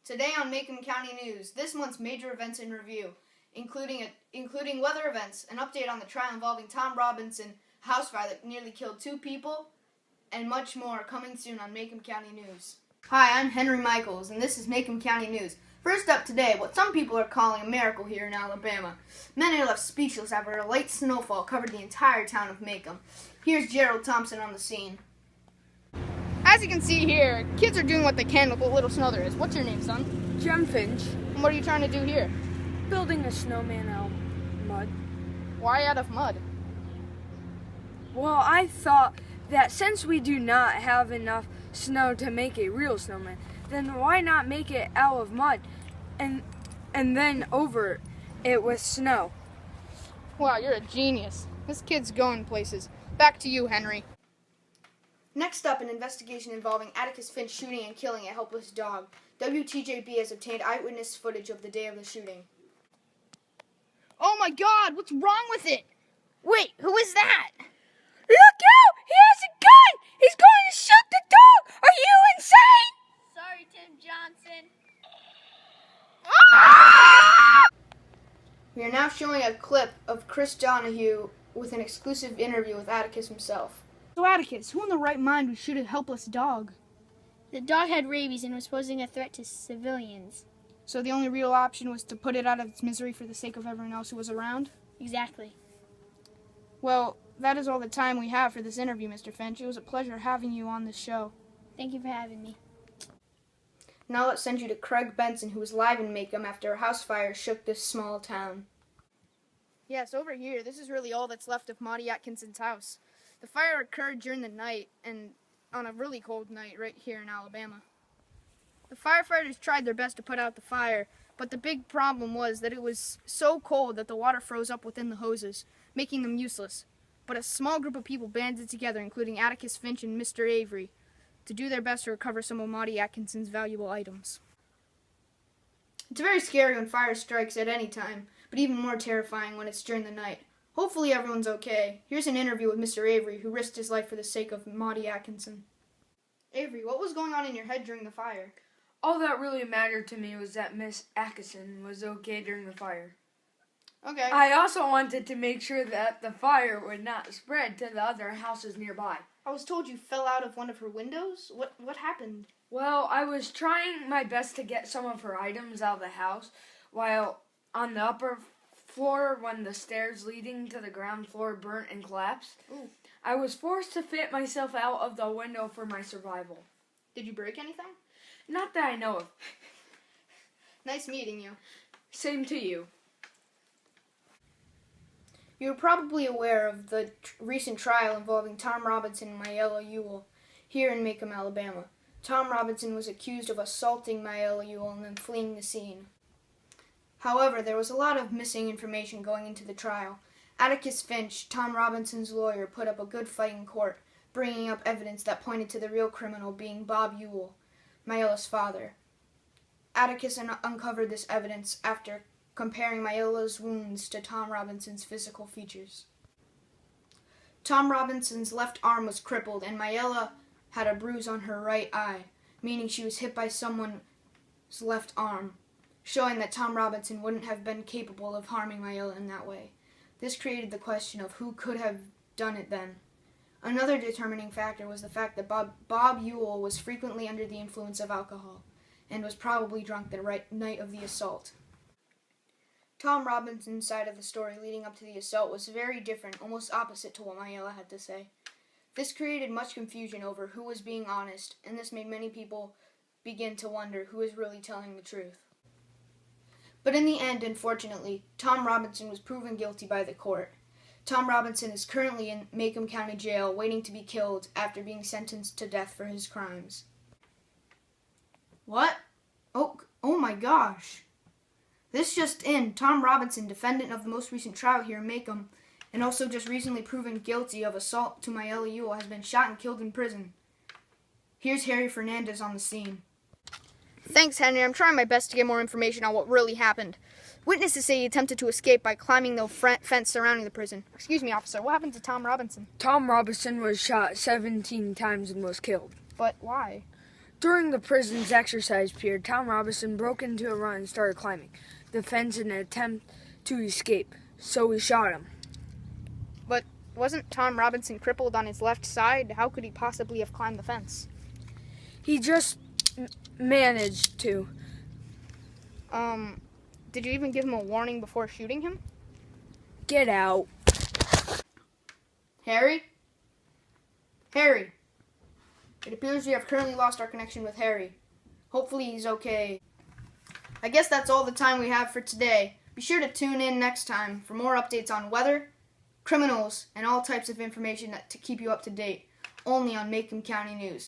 Today on Maycomb County News, this month's major events in review, including weather events, an update on the trial involving Tom Robinson, house fire that nearly killed 2 people, and much more coming soon on Maycomb County News. Hi, I'm Henry Michaels, and this is Maycomb County News. First up today, what some people are calling a miracle here in Alabama. Many are left speechless after a light snowfall covered the entire town of Maycomb. Here's Gerald Thompson on the scene. As you can see here, kids are doing what they can with what little snow there is. What's your name, son? Jem Finch. And what are you trying to do here? Building a snowman out of mud. Why out of mud? Well, I thought that since we do not have enough snow to make a real snowman, then why not make it out of mud and then over it with snow? Wow, you're a genius. This kid's going places. Back to you, Henry. Next up, an investigation involving Atticus Finch shooting and killing a helpless dog. WTJB has obtained eyewitness footage of the day of the shooting. Oh my God, what's wrong with it? Wait, who is that? Look out! He has a gun! He's going to shoot the dog! Are you insane? Sorry, Tim Johnson. Ah! We are now showing a clip of Chris Donahue with an exclusive interview with Atticus himself. So Atticus, who in the right mind would shoot a helpless dog? The dog had rabies and was posing a threat to civilians. So the only real option was to put it out of its misery for the sake of everyone else who was around? Exactly. Well, that is all the time we have for this interview, Mr. Finch. It was a pleasure having you on this show. Thank you for having me. Now let's send you to Craig Benson, who was live in Maycomb after a house fire shook this small town. Yes, over here, this is really all that's left of Maudie Atkinson's house. The fire occurred during the night, and on a really cold night right here in Alabama. The firefighters tried their best to put out the fire, but the big problem was that it was so cold that the water froze up within the hoses, making them useless. But a small group of people banded together, including Atticus Finch and Mr. Avery, to do their best to recover some of Maudie Atkinson's valuable items. It's very scary when fire strikes at any time, but even more terrifying when it's during the night. Hopefully everyone's okay. Here's an interview with Mr. Avery, who risked his life for the sake of Maudie Atkinson. Avery, what was going on in your head during the fire? All that really mattered to me was that Miss Atkinson was okay during the fire. Okay. I also wanted to make sure that the fire would not spread to the other houses nearby. I was told you fell out of one of her windows? What happened? Well, I was trying my best to get some of her items out of the house while on the upper floor when the stairs leading to the ground floor burnt and collapsed. Ooh. I was forced to fit myself out of the window for my survival. Did you break anything? Not that I know of. Nice meeting you. Same to you. You're probably aware of the recent trial involving Tom Robinson and Mayella Ewell here in Maycomb, Alabama. Tom Robinson was accused of assaulting Mayella Ewell and then fleeing the scene. However, there was a lot of missing information going into the trial. Atticus Finch, Tom Robinson's lawyer, put up a good fight in court, bringing up evidence that pointed to the real criminal being Bob Ewell, Mayella's father. Atticus uncovered this evidence after comparing Mayella's wounds to Tom Robinson's physical features. Tom Robinson's left arm was crippled, and Mayella had a bruise on her right eye, meaning she was hit by someone's left arm, showing that Tom Robinson wouldn't have been capable of harming Mayella in that way. This created the question of who could have done it then. Another determining factor was the fact that Bob Ewell was frequently under the influence of alcohol, and was probably drunk the night of the assault. Tom Robinson's side of the story leading up to the assault was very different, almost opposite to what Mayella had to say. This created much confusion over who was being honest, and this made many people begin to wonder who is really telling the truth. But in the end, unfortunately, Tom Robinson was proven guilty by the court. Tom Robinson is currently in Maycomb County Jail waiting to be killed after being sentenced to death for his crimes. What? Oh my gosh. This just in, Tom Robinson, defendant of the most recent trial here in Maycomb, and also just recently proven guilty of assault to Mayella Ewell, has been shot and killed in prison. Here's Harry Fernandez on the scene. Thanks, Henry. I'm trying my best to get more information on what really happened. Witnesses say he attempted to escape by climbing the fence surrounding the prison. Excuse me, officer, what happened to Tom Robinson? Tom Robinson was shot 17 times and was killed. But why? During the prison's exercise period, Tom Robinson broke into a run and started climbing the fence in an attempt to escape, so we shot him. But wasn't Tom Robinson crippled on his left side? How could he possibly have climbed the fence? He just managed to. Did you even give him a warning before shooting him? Get out. Harry? Harry! It appears we have currently lost our connection with Harry. Hopefully he's okay. I guess that's all the time we have for today. Be sure to tune in next time for more updates on weather, criminals, and all types of information to keep you up to date, only on Maycomb County News.